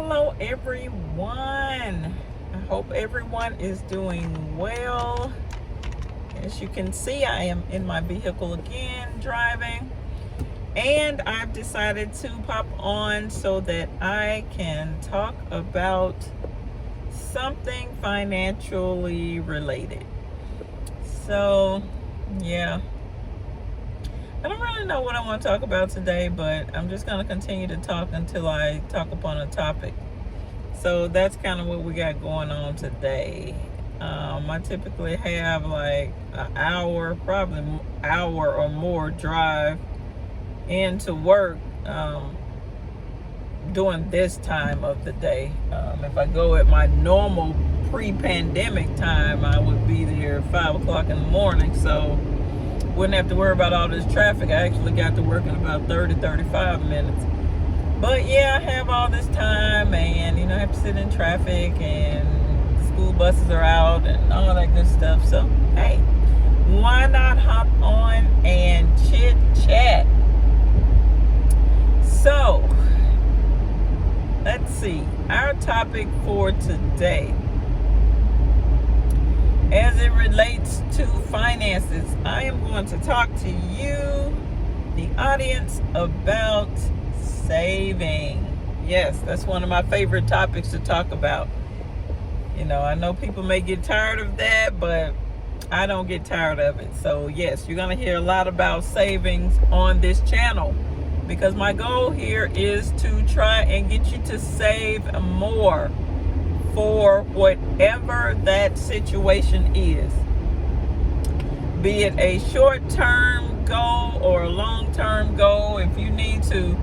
Hello everyone. I hope everyone is doing well. As you can see, I am in my vehicle again driving, and I've decided to pop on so that I can talk about something financially related. So yeah, I don't really know what I want to talk about today, but I'm just going to continue to talk until I talk upon a topic. So that's kind of what we got going on today. I typically have like an hour, probably hour or more drive into work during this time of the day. If I go at my normal pre-pandemic time, I would be there at 5 o'clock in the morning. So wouldn't have to worry about all this traffic. I actually got to work in about 35 minutes. But yeah, I have all this time, and I have to sit in traffic, and school buses are out and all that good stuff. So hey, why not hop on and chit chat? So let's see, our topic for today, as it relates to finances, I am going to talk to you, the audience, about saving. Yes, that's one of my favorite topics to talk about. I know people may get tired of that, but I don't get tired of it. So yes, you're going to hear a lot about savings on this channel, because my goal here is to try and get you to save more for whatever that situation is, be it a short-term goal or a long-term goal. If you need to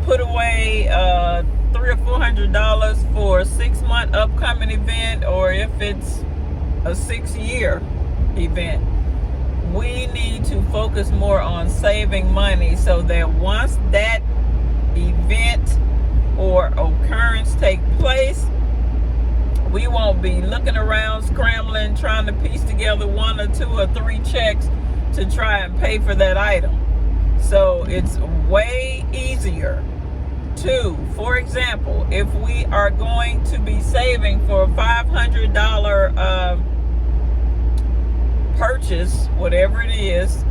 put away $300 or $400 for a 6-month upcoming event, or if it's a 6-year event, we need to focus more on saving money, so that once that event or occurrence take place, we won't be looking around scrambling trying to piece together 1 or 2 or 3 checks to try and pay for that item. So it's way easier to, for example, if we are going to be saving for a $500 purchase, whatever it is,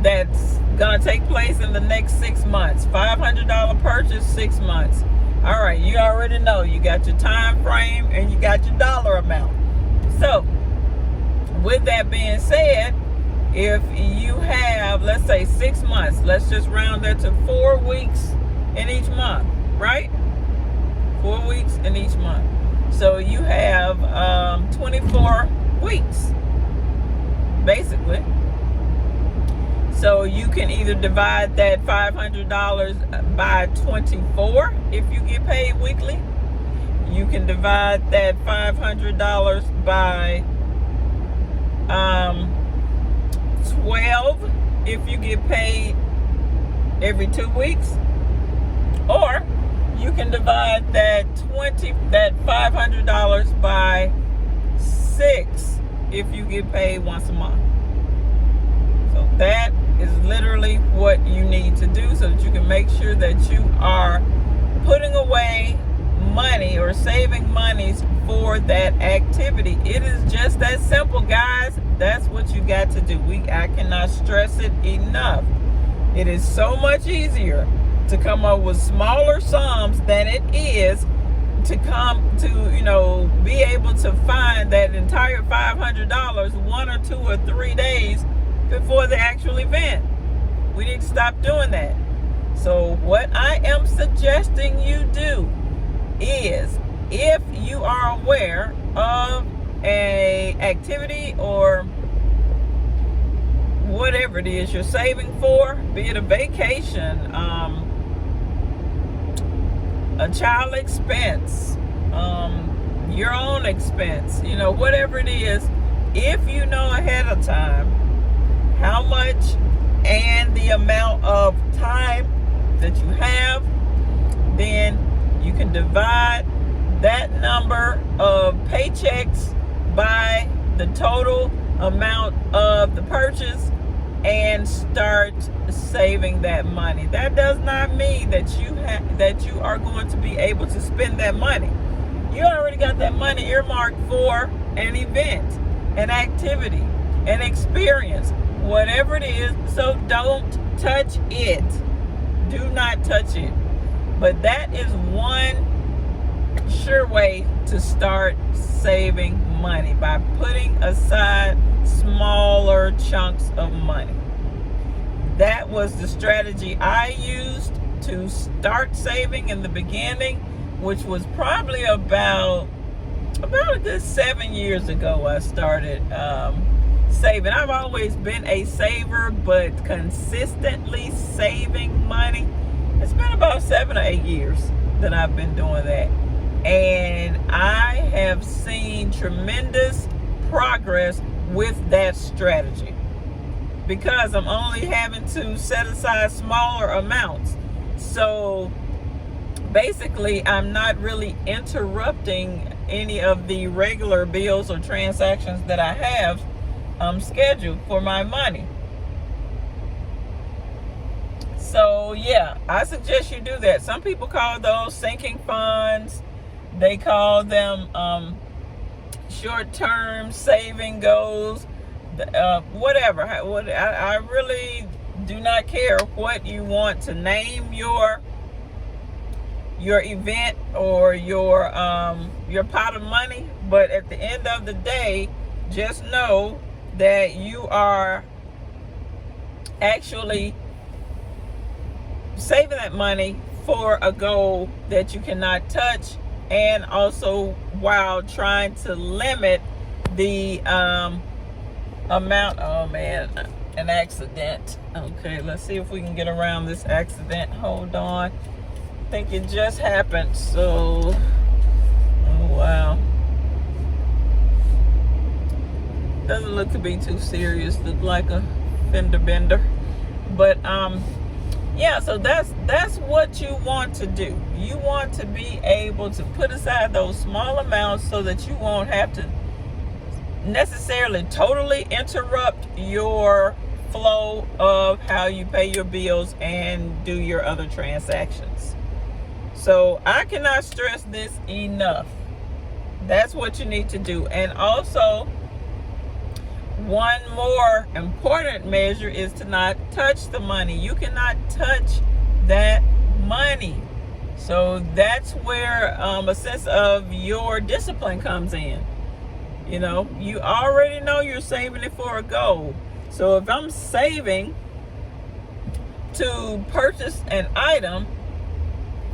that's gonna take place in the next 6 months, $500 purchase, 6 months. All right, you already know, you got your time frame and you got your dollar amount. So with that being said, if you have, let's say 6 months, let's just round that to 4 weeks in each month, right? 4 weeks in each month. So you have 24 weeks, basically. So you can either divide that $500 by 24 if you get paid weekly. You can divide that $500 by 12 if you get paid every 2 weeks, or you can divide that $500 by 6 if you get paid once a month. So that is literally what you need to do, so that you can make sure that you are putting away money or saving monies for that activity. It is just that simple, guys. That's what you got to do. I cannot stress it enough. It is so much easier to come up with smaller sums than it is to come to, be able to find that entire $500 1 or 2 or 3 days before the actual event. We need to stop doing that. So what I am suggesting you do is, if you are aware of a activity or whatever it is you're saving for, be it a vacation, a child expense, your own expense, whatever it is, if you know ahead of time how much and the amount of time that you have, then you can divide that number of paychecks by the total amount of the purchase and start saving that money. That does not mean that you are going to be able to spend that money. You already got that money earmarked for an event, an activity, an experience, whatever it is. So don't touch it. Do not touch it. But that is one sure way to start saving money, by putting aside smaller chunks of money. That was the strategy I used to start saving in the beginning, which was probably about a good 7 years ago. I started saving. I've always been a saver, but consistently saving money, it's been about 7 or 8 years that I've been doing that. And I have seen tremendous progress with that strategy, because I'm only having to set aside smaller amounts. So basically, I'm not really interrupting any of the regular bills or transactions that I have scheduled for my money. So yeah, I suggest you do that. Some people call those sinking funds. They call them short-term saving goals. Whatever. I really do not care what you want to name your event or your pot of money. But at the end of the day, just know that you are actually saving that money for a goal that you cannot touch, and also while trying to limit the amount. Oh man, an accident. Okay, let's see if we can get around this accident. Hold on. I think it just happened. So, oh wow. Doesn't look to be too serious. Look like a fender bender. But yeah, so that's what you want to do. You want to be able to put aside those small amounts so that you won't have to necessarily totally interrupt your flow of how you pay your bills and do your other transactions. So I cannot stress this enough. That's what you need to do. And also, one more important measure is to not touch the money. You cannot touch that money. So that's where a sense of your discipline comes in. You know, you already know you're saving it for a goal. So if I'm saving to purchase an item,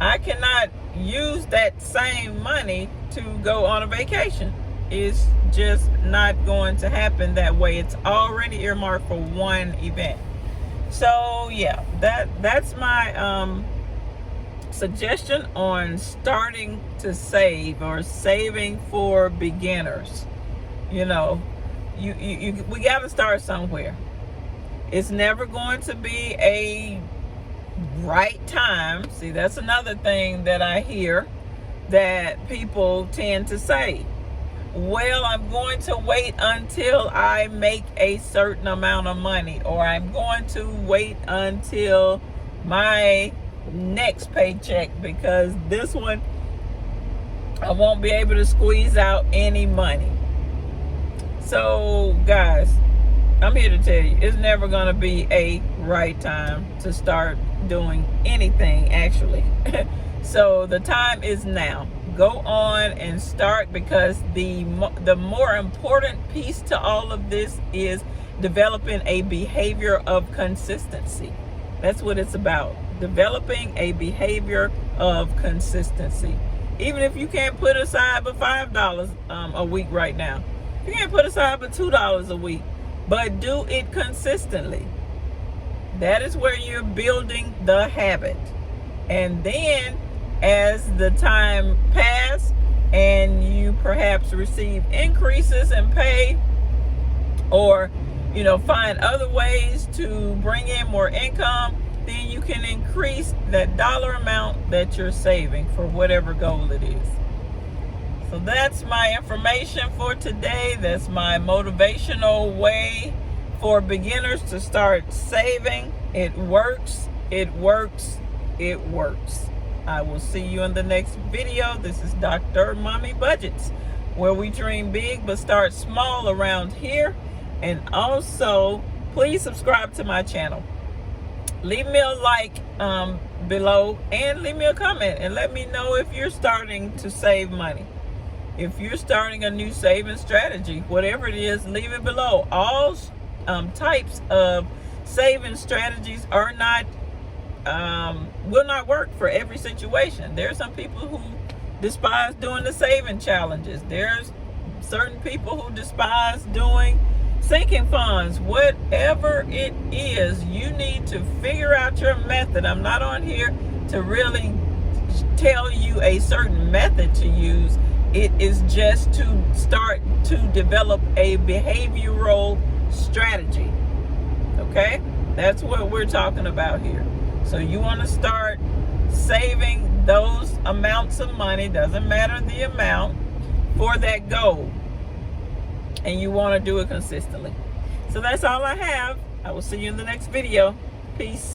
I cannot use that same money to go on a vacation. It's just not going to happen that way. It's already earmarked for one event. So yeah, that's my suggestion on starting to save, or saving for beginners. You know, we got to start somewhere. It's never going to be a right time. See, that's another thing that I hear that people tend to say. Well, I'm going to wait until I make a certain amount of money, or I'm going to wait until my next paycheck, because this one I won't be able to squeeze out any money. So guys, I'm here to tell you, it's never going to be a right time to start doing anything, actually. So the time is now. Go on and start, because the more important piece to all of this is developing a behavior of consistency. That's what it's about. Developing a behavior of consistency. Even if you can't put aside but $5 a week right now. You can't put aside but $2 a week. But do it consistently. That is where you're building the habit. And then as the time passes and you perhaps receive increases in pay, or find other ways to bring in more income, then you can increase that dollar amount that you're saving for whatever goal it is. So that's my information for today. That's my motivational way for beginners to start saving. It works. It works. It works. I will see you in the next video. This is Dr. Mommy Budgets, where we dream big but start small around here. And also, please subscribe to my channel. Leave me a like below and leave me a comment and let me know if you're starting to save money. If you're starting a new saving strategy, whatever it is, leave it below. All types of saving strategies are not will not work for every situation. There are some people who despise doing the saving challenges. There's certain people who despise doing sinking funds. Whatever it is, you need to figure out your method. I'm not on here to really tell you a certain method to use. It is just to start to develop a behavioral strategy. Okay? That's what we're talking about here. So you want to start saving those amounts of money, doesn't matter the amount, for that goal. And you want to do it consistently. So that's all I have. I will see you in the next video. Peace.